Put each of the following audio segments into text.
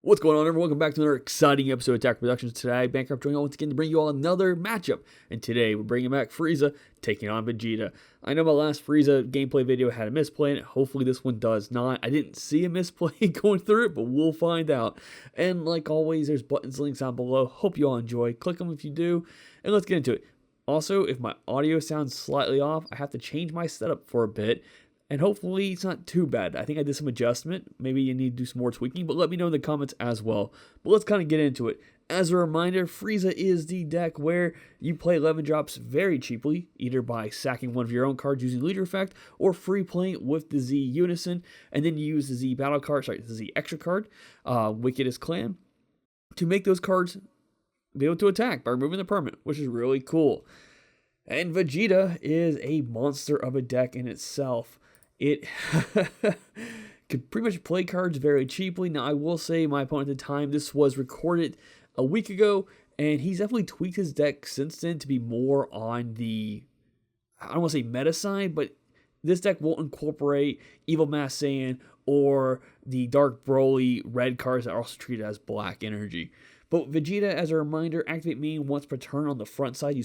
What's going on, everyone? Welcome back to another exciting episode of Attack Productions. Today, Bankrupt joining once again to bring you all another matchup. And today, we're bringing back Frieza taking on Vegeta. I know my last Frieza gameplay video had a misplay in it. Hopefully, this one does not. I didn't see a misplay going through it, but we'll find out. And like always, there's buttons, links down below. Hope you all enjoy. Click them if you do, and let's get into it. Also, if my audio sounds slightly off, I have to change my setup for a bit. And hopefully it's not too bad. I think I did some adjustment. Maybe you need to do some more tweaking, but let me know in the comments as well. But let's kind of get into it. As a reminder, Frieza is the deck where you play 11 drops very cheaply, either by sacking one of your own cards using leader effect, or free playing it with the Z Unison, and then you use the Z battle card, the Z extra card, Wickedest Clan, to make those cards be able to attack by removing the permanent, which is really cool. And Vegeta is a monster of a deck in itself. It could pretty much play cards very cheaply. Now, I will say my opponent at the time, this was recorded a week ago, and he's definitely tweaked his deck since then to be more on the, I don't want to say meta side, but this deck won't incorporate Evil Mass Saiyan or the Dark Broly red cards that are also treated as black energy. But Vegeta, as a reminder, activate main once per turn on the front side. You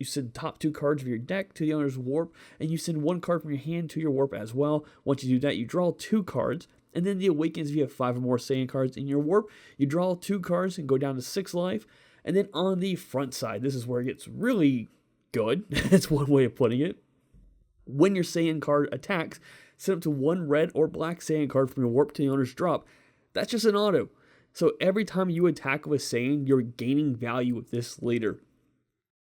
send top 2 cards of your deck to the owner's warp, and you send 1 card from your hand to your warp as well. Once you do that, you draw 2 cards, and then the Awakens, if you have 5 or more Saiyan cards in your warp, you draw 2 cards and go down to 6 life. And then on the front side, this is where it gets really good. That's one way of putting it. When your Saiyan card attacks, send up to 1 red or black Saiyan card from your warp to the owner's drop. That's just an auto. So every time you attack with Saiyan, you're gaining value with this leader.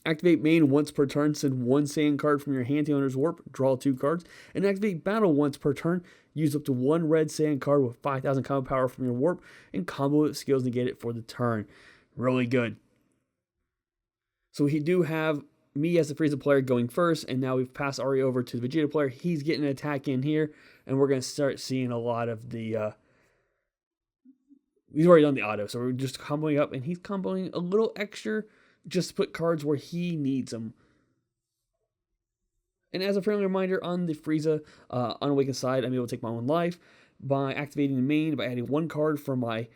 Activate main once per turn, send 1 Saiyan card from your hand to the owner's warp, draw 2 cards, and activate battle once per turn, use up to 1 red Saiyan card with 5,000 combo power from your warp, and combo with skills negate it for the turn. Really good. So we do have me as the Frieza player going first, and now we've passed Ari over to the Vegeta player. He's getting an attack in here, and we're going to start seeing a lot of the he's already done the auto, so we're just comboing up, and he's comboing a little extra just to put cards where he needs them. And as a friendly reminder, on the Frieza unawakened side, I'm able to take my own life by activating the main, by adding 1 card from my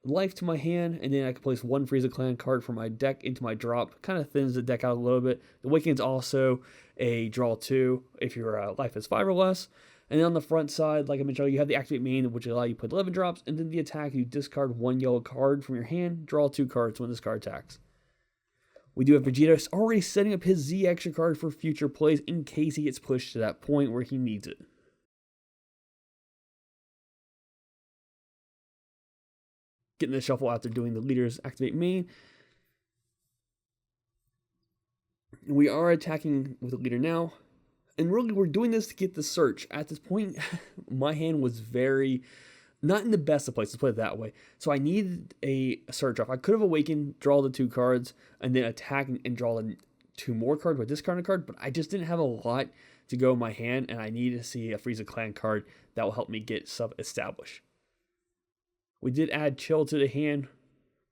life to my hand, and then I can place 1 Frieza Clan card from my deck into my drop. Kind of thins the deck out a little bit. The Awaken's also a draw 2 if your life is 5 or less. And then on the front side, like I mentioned, you have the activate main, which allows you to put 11 drops, and then the attack, you discard 1 yellow card from your hand, draw 2 cards when this card attacks. We do have Vegeta already setting up his Z extra card for future plays in case he gets pushed to that point where he needs it. Getting the shuffle after doing the leader's activate main. We are attacking with the leader now. And really, we're doing this to get the search. At this point, my hand was very, not in the best of places, put it that way. So I needed a search off. I could have awakened, draw the 2 cards, and then attack and draw the 2 more cards by discarding a card, but I just didn't have a lot to go in my hand, and I needed to see a Frieza Clan card that will help me get stuff established. We did add Chill to the hand,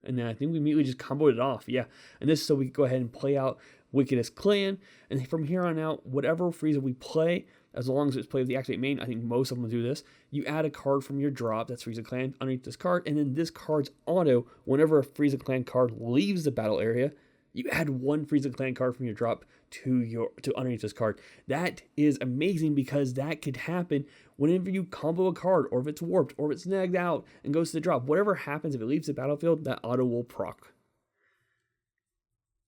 and then I think we immediately just comboed it off. Yeah, and this is so we could go ahead and play out Wickedest Clan, and from here on out, whatever Frieza we play, as long as it's played with the activate main, I think most of them do this, you add a card from your drop, that's Frieza Clan, underneath this card, and then this card's auto, whenever a Frieza Clan card leaves the battle area, you add 1 Frieza Clan card from your drop to underneath this card. That is amazing because that could happen whenever you combo a card, or if it's warped, or if it's nagged out and goes to the drop. Whatever happens, if it leaves the battlefield, that auto will proc.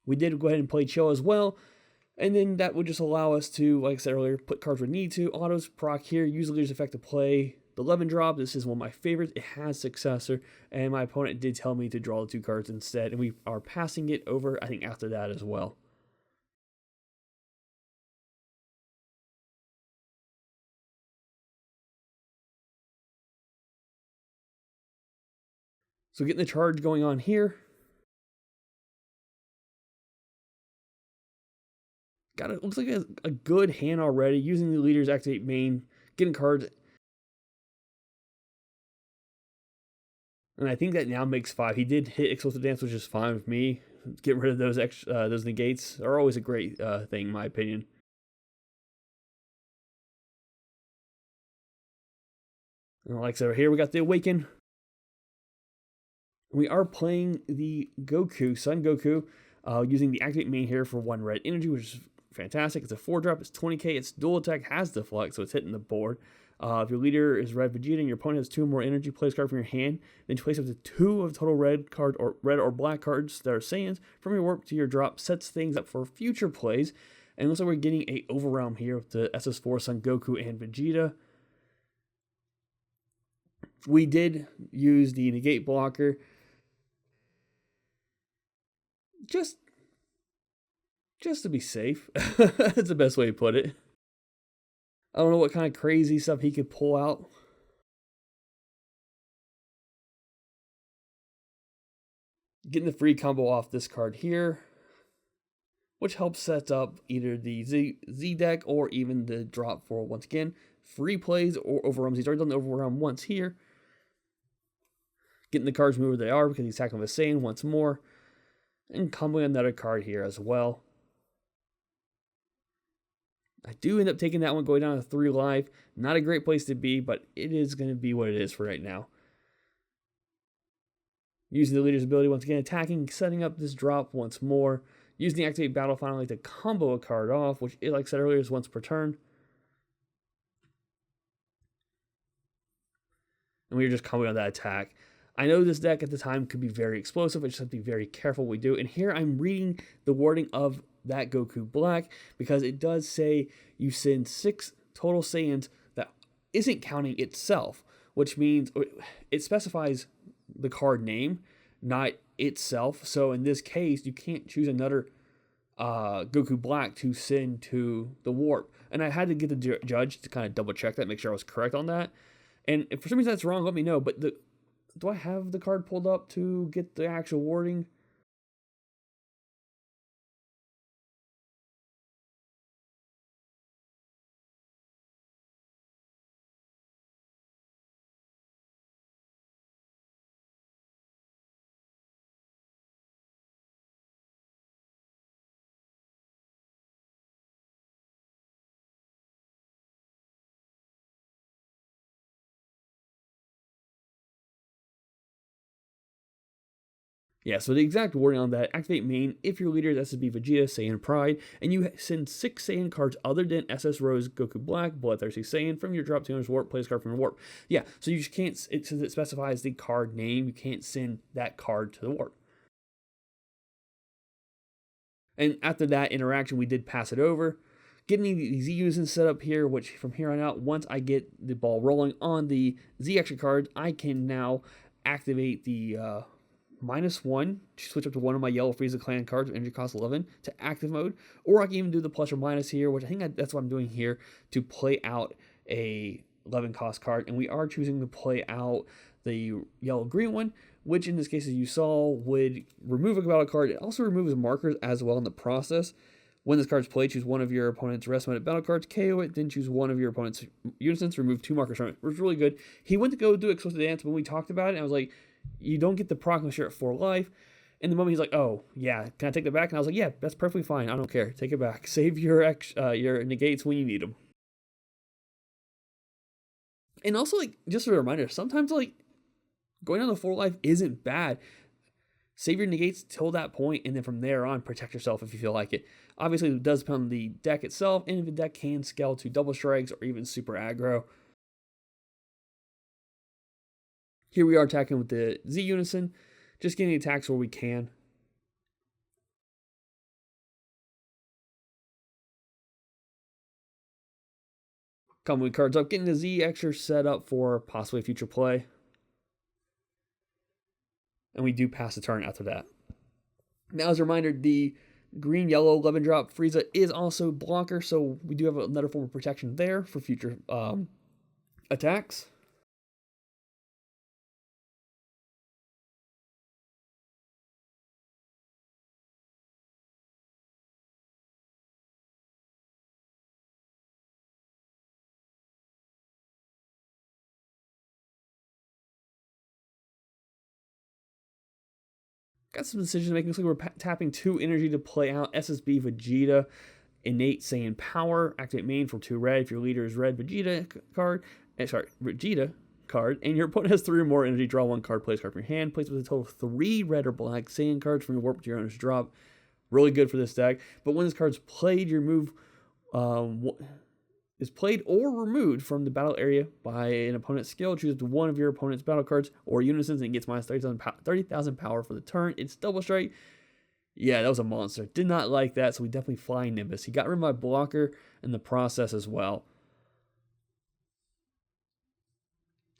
We did go ahead and play Chill as well, and then that would just allow us to, like I said earlier, put cards we need to. Autos proc here, use the leader's effect to play the 11 drop. This is one of my favorites. It has Successor, and my opponent did tell me to draw the 2 cards instead, and we are passing it over, I think, after that as well. So getting the charge going on here. Got it. Looks like a good hand already. Using the leader's activate main, getting cards. And I think that now makes 5. He did hit Explosive Dance, which is fine with me. Get rid of those negates are always a great thing, in my opinion. And like I said, here we got the Awaken. We are playing the Goku, Son Goku, using the activate main here for 1 red energy, which is fantastic. It's a 4-drop, it's 20k, its dual attack has deflect, so it's hitting the board. If your leader is red Vegeta and your opponent has 2 more energy, play this card from your hand, then place up to 2 of the total red or black cards that are Saiyans from your warp to your drop, sets things up for future plays. And it looks like we're getting a overwhelm here with the SS4, Son Goku, and Vegeta. We did use the negate blocker. Just to be safe. That's the best way to put it. I don't know what kind of crazy stuff he could pull out. Getting the free combo off this card here, which helps set up either the Z deck or even the drop for, once again, free plays or overwhelms. He's already done the overwhelm once here. Getting the cards moved where they are because he's attacking with Saiyan once more. And comboing another card here as well. I do end up taking that one, going down to 3 life. Not a great place to be, but it is going to be what it is for right now. Using the leader's ability, once again, attacking, setting up this drop once more. Using the activate battle finally to combo a card off, which, like I said earlier, is once per turn. And we were just comboing on that attack. I know this deck at the time could be very explosive. I just have to be very careful what we do. And here I'm reading the wording of that Goku Black, because it does say you send 6 total Saiyans that isn't counting itself, which means it specifies the card name, not itself. So in this case, you can't choose another Goku Black to send to the warp. And I had to get the judge to kind of double check that, make sure I was correct on that. And if for some reason that's wrong, let me know. But do I have the card pulled up to get the actual wording? Yeah, so the exact wording on that: activate main if your leader is SSB Vegeta, Saiyan Pride, and you send 6 Saiyan cards other than SS Rose Goku Black, Bloodthirsty Saiyan from your drop to warp, play this card from your warp. Yeah, so you just can't, since it specifies the card name, you can't send that card to the warp. And after that interaction, we did pass it over. Getting the Z unison set up here, which from here on out, once I get the ball rolling on the Z extra cards, I can now activate the -1, switch up to one of my yellow Frieza clan cards with energy cost 11 to active mode, or I can even do the plus or minus here, which I think that's what I'm doing here, to play out a 11 cost card. And we are choosing to play out the yellow green one, which in this case, as you saw, would remove a battle card. It also removes markers as well in the process. When this card's played, choose one of your opponent's rest mode battle cards, KO it, then choose one of your opponent's unisons, remove 2 markers from it. It was really good. He went to go do Explosive Dance, but when we talked about it, I was like, you don't get the proc unless you're at 4 life. In the moment, he's like, oh, yeah, can I take that back? And I was like, yeah, that's perfectly fine. I don't care. Take it back. Save your negates when you need them. And also, like, just a reminder, sometimes, like, going on the 4 life isn't bad. Save your negates till that point, and then from there on, protect yourself if you feel like it. Obviously, it does depend on the deck itself, and if the deck can scale to double strikes or even super aggro. Here we are attacking with the Z unison, just getting attacks where we can. Comboing cards up, getting the Z extra set up for possibly future play. And we do pass the turn after that. Now, as a reminder, the green-yellow 11-drop Frieza is also blocker, so we do have another form of protection there for future attacks. Got some decision making. Looks like we're tapping 2 energy to play out SSB Vegeta, innate Saiyan power. Activate main for 2 red. If your leader is red Vegeta card, Vegeta card, and your opponent has 3 or more energy, draw 1 card, place card from your hand, place with a total of 3 red or black sand cards from your warp to your owner's drop. Really good for this deck. But when this card's played, your move is played or removed from the battle area by an opponent's skill. Choose one of your opponent's battle cards or unisons and gets minus 30,000 power for the turn. It's double strike. Yeah, that was a monster. Did not like that, so we definitely fly Nimbus. He got rid of my blocker in the process as well.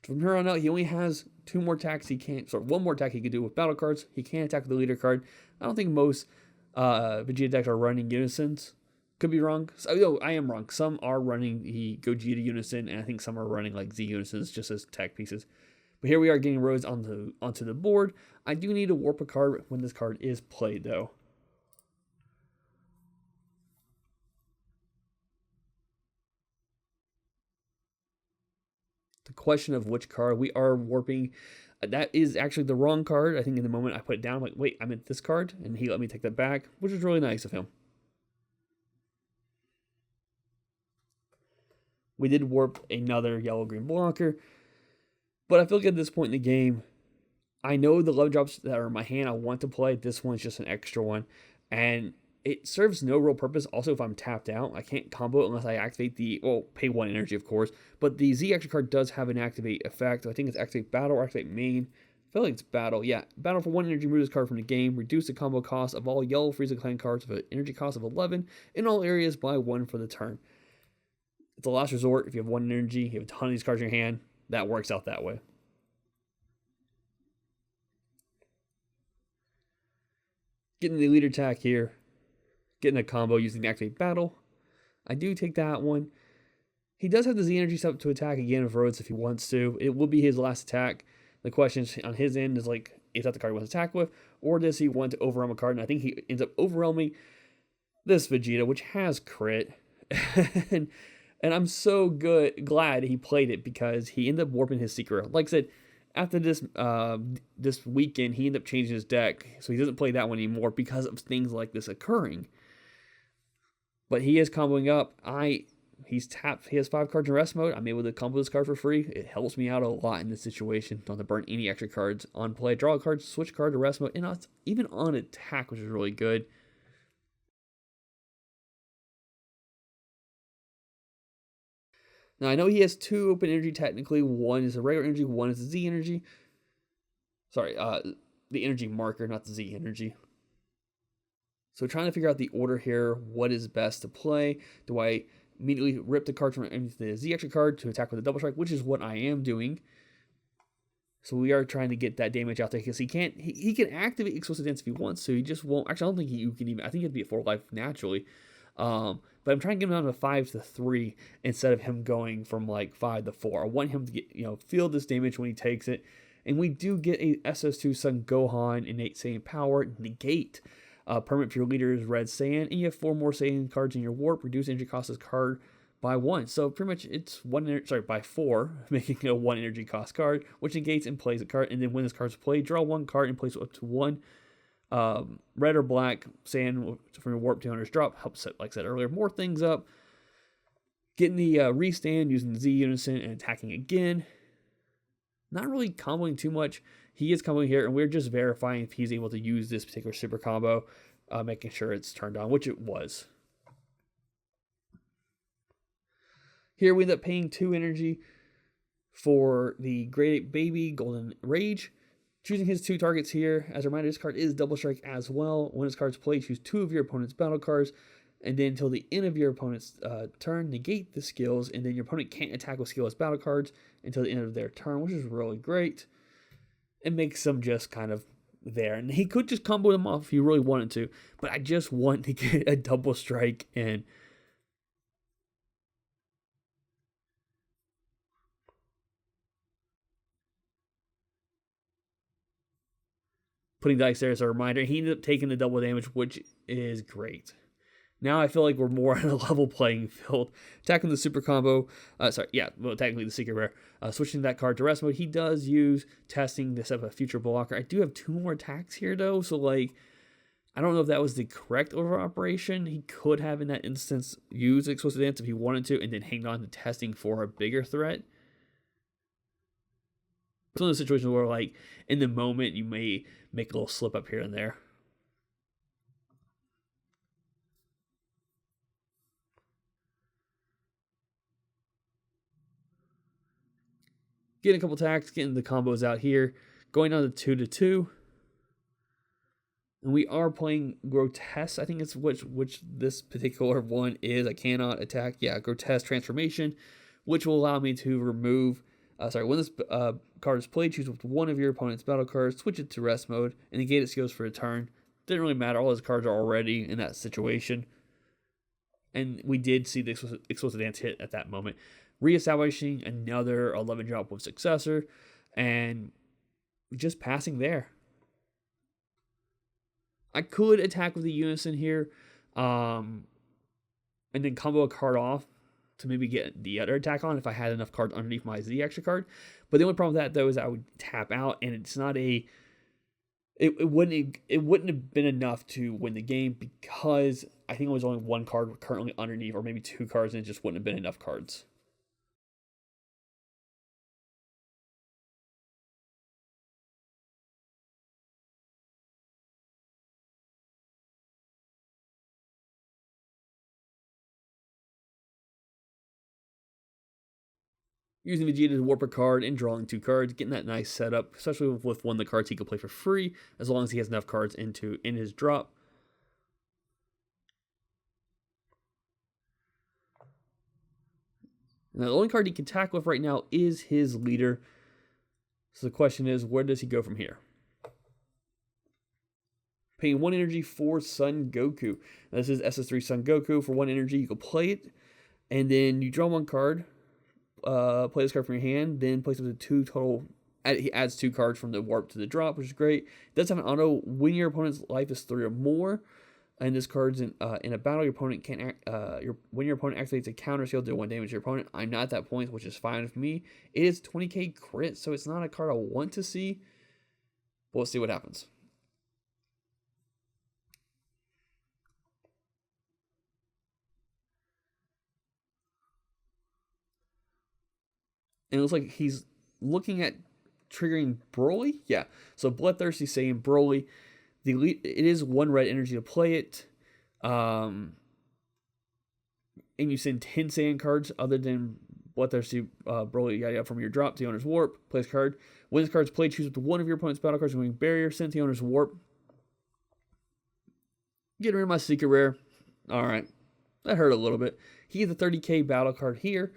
From here on out, he only has 2 more attacks he can't, sorry, 1 more attack he can do with battle cards. He can't attack with the leader card. I don't think most Vegeta decks are running unisons. Could be wrong. So, I am wrong. Some are running the Gogeta unison, and I think some are running like Z unisons just as tech pieces. But here we are getting roads onto the board. I do need to warp a card when this card is played, though. The question of which card we are warping, that is actually the wrong card. I think in the moment I put it down, I'm like, wait, I meant this card, and he let me take that back, which was really nice of him. We did warp another yellow-green blocker, but I feel like at this point in the game, I know the love drops that are in my hand I want to play. This one's just an extra one, and it serves no real purpose. Also, if I'm tapped out, I can't combo unless I activate pay 1 energy, of course. But the Z extra card does have an activate effect. I think it's activate battle or activate main. I feel like it's battle. Yeah, battle for 1 energy, remove this card from the game. Reduce the combo cost of all yellow Frieza clan cards with an energy cost of 11 in all areas by 1 for the turn. It's a last resort. If you have 1 energy, you have a ton of these cards in your hand. That works out that way. Getting the leader attack here. Getting a combo using the activate battle. I do take that one. He does have the Z energy set up to attack again with Rhodes if he wants to. It will be his last attack. The question on his end is like, is that the card he wants to attack with? Or does he want to overwhelm a card? And I think he ends up overwhelming this Vegeta, which has crit. and I'm so glad he played it because he ended up warping his secret. Like I said, after this this weekend, he ended up changing his deck. So he doesn't play that one anymore because of things like this occurring. But he is comboing up. He's tapped. He has 5 cards in rest mode. I'm able to combo this card for free. It helps me out a lot in this situation. Don't have to burn any extra cards on play. Draw a card, switch card to rest mode, and even on attack, which is really good. Now, I know he has 2 open energy technically. One is a regular energy, one is a Z energy. Sorry, the energy marker, not the Z energy. So trying to figure out the order here, what is best to play. Do I immediately rip the card from the Z extra card to attack with a double strike, which is what I am doing. So we are trying to get that damage out there because he can activate Explosive Dance if he wants to. He just won't. Actually, I don't think you can even. I think it'd be a 4 life naturally. But I'm trying to get him down to 5 to 3 instead of him going from like 5 to 4. I want him to get feel this damage when he takes it. And we do get a SS2 Son Gohan innate Saiyan power negate. Permanent for your leader is red Saiyan, and you have 4 more Saiyan cards in your warp. Reduce energy cost of this card by 1. So pretty much it's by 4, making a 1 energy cost card, which negates and plays a card. And then when this card's played, draw 1 card and place up to 1 red or black Saiyan from your warp to owner's drop. Helps set, like I said earlier, more things up. Getting the restand using Z unison and attacking again. Not really comboing too much. He is comboing here, and we're just verifying if he's able to use this particular super combo, making sure it's turned on, which it was. Here we end up paying 2 energy for the Grade 8 Baby Golden Rage. Choosing his 2 targets here. As a reminder, this card is double strike as well. When this card's played, choose 2 of your opponent's battle cards, and then until the end of your opponent's turn, negate the skills, and then your opponent can't attack with skillless battle cards until the end of their turn, which is really great. It makes them just kind of there. And he could just combo them off if he really wanted to, but I just want to get a double strike and putting dice there as a reminder. He ended up taking the double damage, which is great. Now I feel like we're more on a level playing field. Attacking the super combo. Technically the secret rare. Switching that card to rest mode. He does use testing to set up a future blocker. I do have 2 more attacks here though, so like, I don't know if that was the correct over operation. He could have in that instance used Explosive Dance if he wanted to, and then hang on to testing for a bigger threat. It's one of those situations where, like, in the moment, you may make a little slip up here and there. Getting a couple attacks, getting the combos out here, going on to 2-2. And we are playing Grotesque. I think it's which this particular one is. I cannot attack. Yeah, Grotesque Transformation, which will allow me to remove. When this card is played, choose one of your opponent's battle cards, switch it to rest mode, and negate its skills for a turn. Didn't really matter. All his cards are already in that situation. And we did see the Explosive Dance hit at that moment. Reestablishing another 11 drop with Successor, and just passing there. I could attack with the Unison here, and then combo a card off to maybe get the other attack on if I had enough cards underneath my Z extra card. But the only problem with that, though, is I would tap out, and it's not a... It wouldn't have been enough to win the game, because I think it was only one card currently underneath, or maybe two cards, and it just wouldn't have been enough cards. Using Vegeta to warp a card and drawing two cards, getting that nice setup, especially with one of the cards he can play for free, as long as he has enough cards in his drop. Now, the only card he can attack with right now is his leader. So the question is, where does he go from here? Paying 1 energy for Son Goku. Now, this is SS3 Son Goku. For 1 energy, you can play it, and then you draw one card. Play this card from your hand, then place up to 2 total. He adds 2 cards from the warp to the drop, which is great. It does have an auto when your opponent's life is 3 or more, and this card's in a battle. Your opponent can when your opponent activates a counter skill, deal 1 damage to your opponent. I'm not at that point, which is fine with me. It is 20k crit, so it's not a card I want to see. But we'll see what happens. And it looks like he's looking at triggering Broly. Yeah. So Bloodthirsty Saiyan Broly. It is 1 red energy to play it. And you send 10 Saiyan cards other than Bloodthirsty Broly yada from your drop to the owner's warp. Play this card. When this card is played, choose up to 1 of your opponent's battle cards removing barrier. Send to the owner's warp. Getting rid of my secret rare. Alright. That hurt a little bit. He has a 30k battle card here.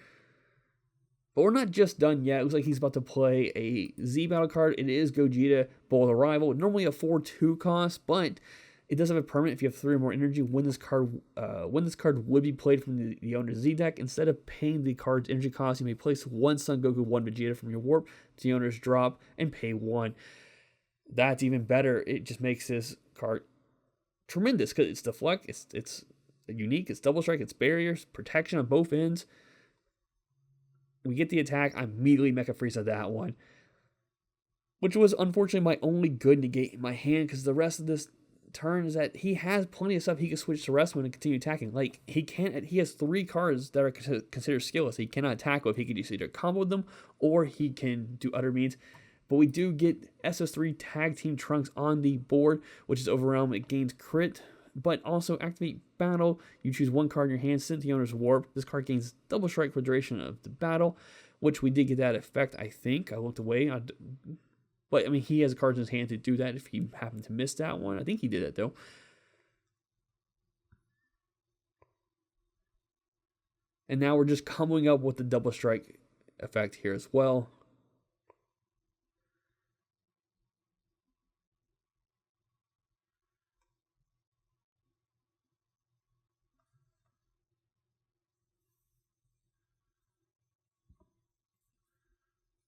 But we're not just done yet. It looks like he's about to play a Z battle card. It is Gogeta, Bold Arrival. Normally a 4-2 cost, but it does have a permanent if you have 3 or more energy. When this card would be played from the owner's Z deck, instead of paying the card's energy cost, you may place 1 Son Goku, 1 Vegeta from your warp to the owner's drop and pay 1. That's even better. It just makes this card tremendous because it's deflect, it's unique, it's double strike, it's barriers, protection on both ends. We get the attack, I immediately Mecha Frieza that one. Which was unfortunately my only good negate in my hand, because the rest of this turn is that he has plenty of stuff he can switch to rest mode and continue attacking. Like, he has 3 cards that are considered skillless. He cannot attack with. He can either combo with them, or he can do other means. But we do get SS3 Tag Team Trunks on the board, which is Overwhelm. It gains crit, but also activate battle. You choose 1 card in your hand, send the owner's warp. This card gains double strike for the duration of the battle, which we did get that effect, I think. I looked away. But, I mean, he has cards in his hand to do that if he happened to miss that one. I think he did it, though. And now we're just coming up with the double strike effect here as well.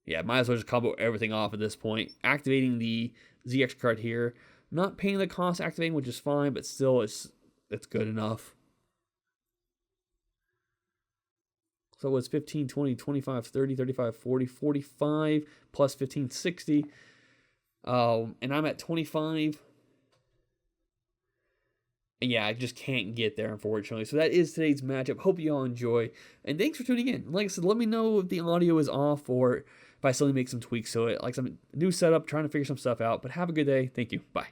Yeah, might as well just combo everything off at this point. Activating the ZX card here. Not paying the cost activating, which is fine, but still it's good enough. So it's 15, 20, 25, 30, 35, 40, 45, plus 15, 60. And I'm at 25. And yeah, I just can't get there, unfortunately. So that is today's matchup. Hope you all enjoy. And thanks for tuning in. Like I said, let me know if the audio is off or if if I suddenly make some tweaks to it, like some new setup, trying to figure some stuff out. But have a good day. Thank you. Bye.